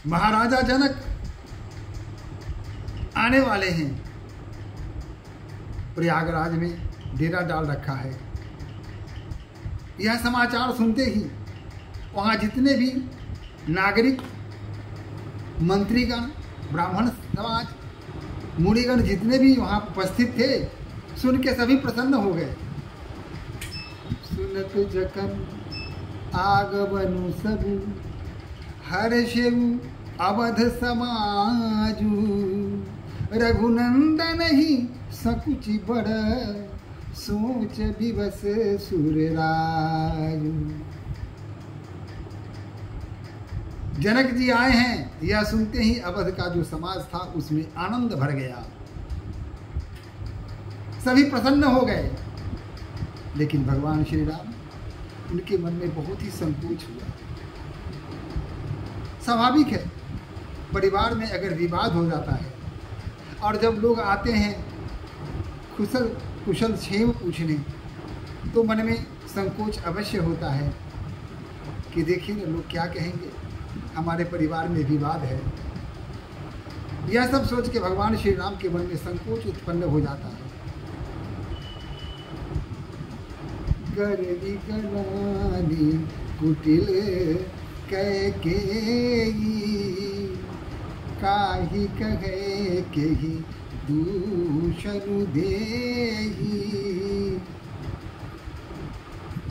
महाराजा जनक आने वाले हैं। प्रयागराज में डेरा डाल रखा है। यह समाचार सुनते ही वहाँ जितने भी नागरिक, मंत्रीगण, ब्राह्मण समाज, मुनिगण जितने भी वहाँ उपस्थित थे, सुन के सभी प्रसन्न हो गए। सुनत जखन आगमनु सबु, हर्षेउ अवध समाजु, रघुनंदन ही सकुचि बड़, सोच विवश सुररायु। जनक जी आए हैं, यह सुनते ही अवध का जो समाज था उसमें आनंद भर गया, सभी प्रसन्न हो गए। लेकिन भगवान श्री राम, उनके मन में बहुत ही संकोच हुआ। स्वाभाविक है, परिवार में अगर विवाद हो जाता है और जब लोग आते हैं कुशल क्षेम पूछने, तो मन में संकोच अवश्य होता है कि देखिए ना लोग क्या कहेंगे, हमारे परिवार में विवाद है। यह सब सोच के भगवान श्री राम के मन में संकोच उत्पन्न हो जाता है। करनी कलानी कुटिल कैकेयी, काही कहे केहि दूषण देही।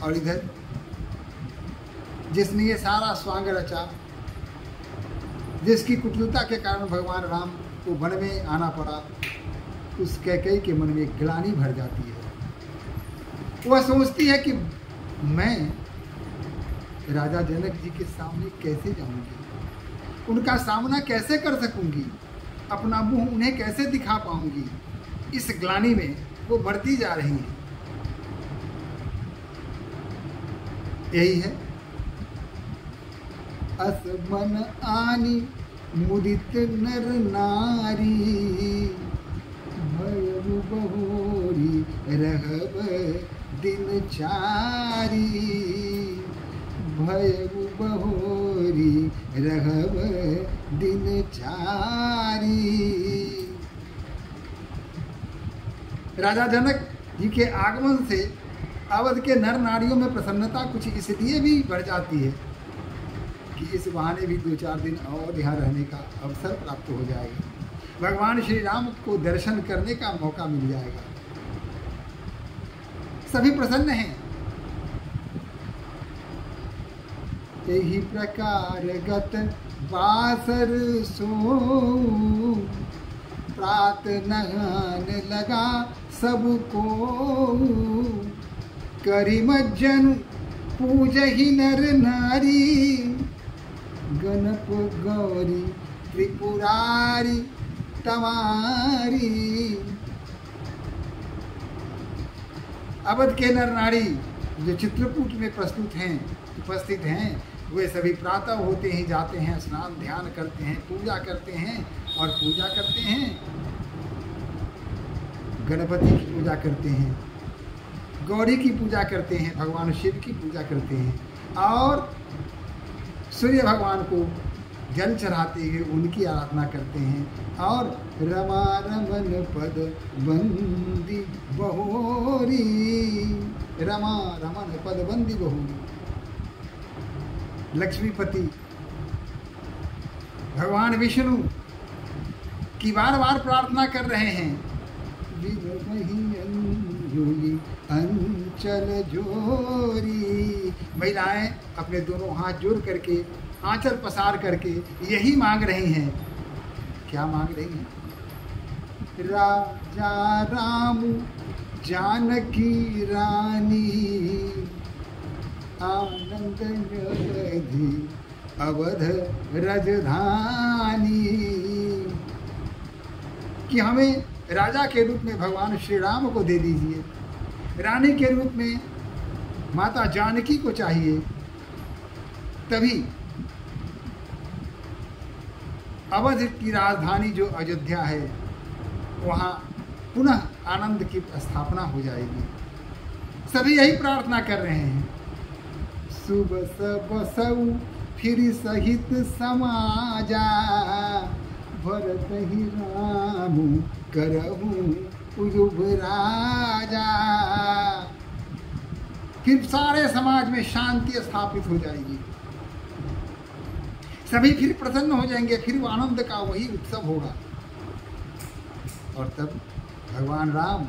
और इधर जिसने ये सारा स्वांग रचा, जिसकी कुटिलता के कारण भगवान राम को वन में आना पड़ा, उस कैकेयी के मन में ग्लानि भर जाती है। वह सोचती है कि मैं राजा जनक जी के सामने कैसे जाऊंगी, उनका सामना कैसे कर सकूंगी, अपना मुंह उन्हें कैसे दिखा पाऊंगी। इस ग्लानि में वो बढ़ती जा रही है। यही है, असमन आनी मुदित नर नारी, भयउ बहोरी रहब दिन चारी, भयउ बहोरी रहब दिन चारी। राजा जनक जी के आगमन से अवध के नर नारियों में प्रसन्नता कुछ इसलिए भी बढ़ जाती है कि इस बहाने भी 2-4 दिन और यहाँ रहने का अवसर प्राप्त हो जाएगा, भगवान श्री राम को दर्शन करने का मौका मिल जाएगा। सभी प्रसन्न हैं। यही प्रकार गत बासर सो, प्रात नहान लगा सबको, करी मज्जन पूजहि नर नारी, गणप गौरी त्रिपुरारी तवारी। अवध के नर नारी जो चित्रकूट में उपस्थित हैं, वे सभी प्रातः होते ही जाते हैं, स्नान ध्यान करते हैं, पूजा करते हैं, और पूजा करते हैं, गणपति की पूजा करते हैं, गौरी की पूजा करते हैं, भगवान शिव की पूजा करते हैं, और सूर्य भगवान को जल चढ़ाते हुए उनकी आराधना करते हैं, और रमा रमन पद बंदी बहोरी, रमा रमन पद बंदी बहोरी। लक्ष्मीपति भगवान विष्णु की बार बार प्रार्थना कर रहे हैं, अंचल जोरी। महिलाएं अपने दोनों हाथ जोड़ करके, आंचल पसार करके यही मांग रही हैं। क्या मांग रही हैं? राजा राम जानकी रानी, आनंद निधि अवध राजधानी। कि हमें राजा के रूप में भगवान श्री राम को दे दीजिए, रानी के रूप में माता जानकी को चाहिए, तभी अवध की राजधानी जो अयोध्या है वहाँ पुनः आनंद की स्थापना हो जाएगी। सभी यही प्रार्थना कर रहे हैं। शुभ सब फिर सहित समाजा, भरत ही राम करहु युवराजा। फिर सारे समाज में शांति स्थापित हो जाएगी, सभी फिर प्रसन्न हो जाएंगे, फिर वो आनंद का वही उत्सव होगा। और तब भगवान राम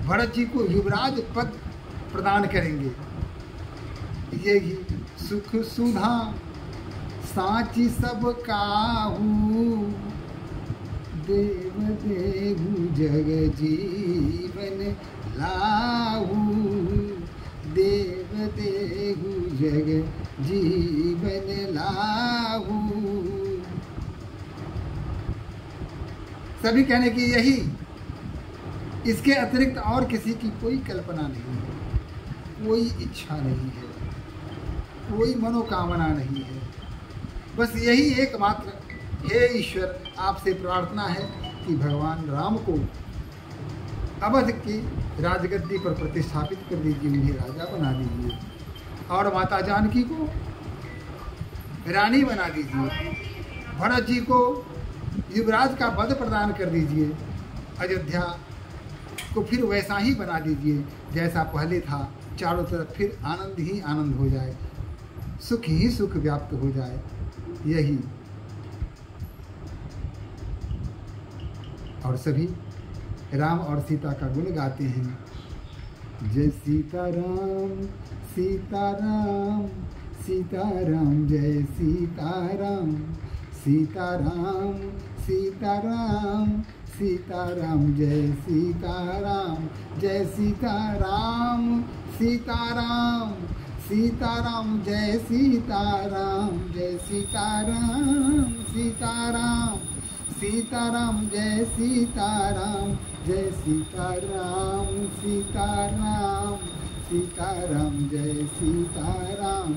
भरत जी को युवराज पद प्रदान करेंगे। यही सुख सुधा साची सब काहू, देव देहु जग जीवन लाहू, देव देहु जग जीवन लाहू। सभी कहने की यही, इसके अतिरिक्त और किसी की कोई कल्पना नहीं है, कोई इच्छा नहीं है, कोई मनोकामना नहीं है। बस यही एकमात्र, हे ईश्वर आपसे प्रार्थना है कि भगवान राम को अवध की राजगद्दी पर प्रतिष्ठापित कर दीजिए, उन्हें राजा बना दीजिए, और माता जानकी को रानी बना दीजिए, भरत जी को युवराज का पद प्रदान कर दीजिए, अयोध्या को फिर वैसा ही बना दीजिए जैसा पहले था, चारों तरफ फिर आनंद ही आनंद हो जाए, सुख ही सुख व्याप्त हो जाए। यही, और सभी राम और सीता का गुण गाते हैं। जय सीताराम सीताराम सीताराम, जय सीताराम सीताराम सीताराम सीताराम, जय सीताराम, जय सीताराम सीताराम सीताराम, जय सीताराम, जय सीताराम सीताराम सीताराम, जय सीताराम, जय सीताराम सीताराम सीताराम, जय सीताराम।